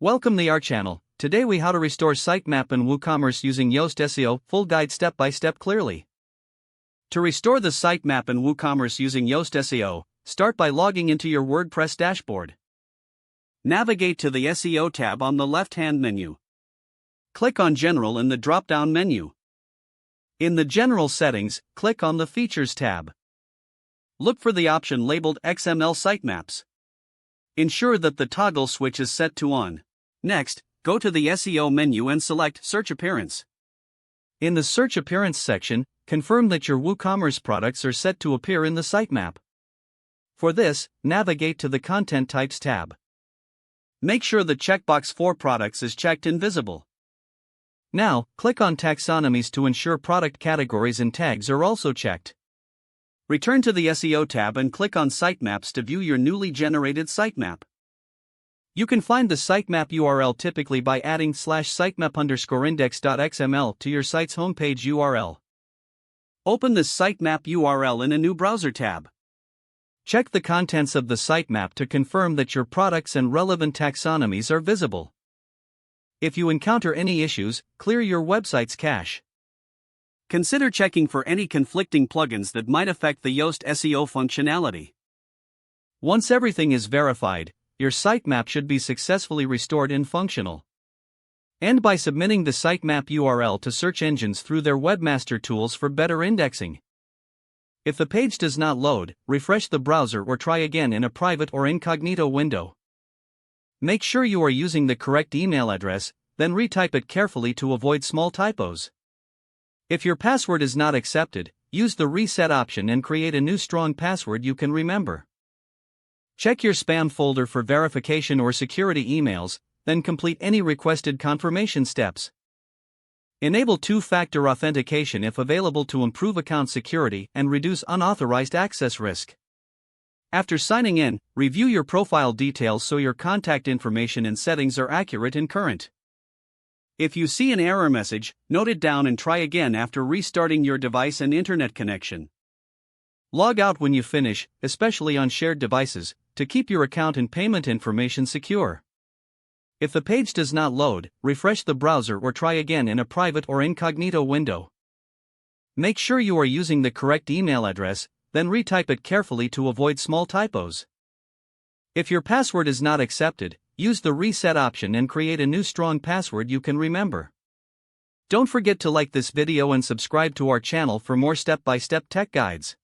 Welcome to our channel. Today we how to restore sitemap in WooCommerce using Yoast SEO, full guide step by step clearly. To restore the sitemap in WooCommerce using Yoast SEO, start by logging into your WordPress dashboard. Navigate to the SEO tab on the left-hand menu. Click on General in the drop-down menu. In the General settings, click on the Features tab. Look for the option labeled XML Sitemaps. Ensure that the toggle switch is set to On. Next, go to the SEO menu and select Search Appearance. In the Search Appearance section, confirm that your WooCommerce products are set to appear in the sitemap. For this, navigate to the Content Types tab. Make sure the checkbox for products is checked and visible. Now, click on Taxonomies to ensure product categories and tags are also checked. Return to the SEO tab and click on Sitemaps to view your newly generated sitemap. You can find the sitemap URL typically by adding /sitemap_index.xml to your site's homepage URL. Open the sitemap URL in a new browser tab. Check the contents of the sitemap to confirm that your products and relevant taxonomies are visible. If you encounter any issues, clear your website's cache. Consider checking for any conflicting plugins that might affect the Yoast SEO functionality. Once everything is verified, your sitemap should be successfully restored and functional. End by submitting the sitemap URL to search engines through their webmaster tools for better indexing. If the page does not load, refresh the browser or try again in a private or incognito window. Make sure you are using the correct email address, then retype it carefully to avoid small typos. If your password is not accepted, use the reset option and create a new strong password you can remember. Check your spam folder for verification or security emails, then complete any requested confirmation steps. Enable two-factor authentication if available to improve account security and reduce unauthorized access risk. After signing in, review your profile details so your contact information and settings are accurate and current. If you see an error message, note it down and try again after restarting your device and internet connection. Log out when you finish, especially on shared devices, to keep your account and payment information secure. If the page does not load, refresh the browser or try again in a private or incognito window. Make sure you are using the correct email address, then retype it carefully to avoid small typos. If your password is not accepted, use the reset option and create a new strong password you can remember. Don't forget to like this video and subscribe to our channel for more step-by-step tech guides.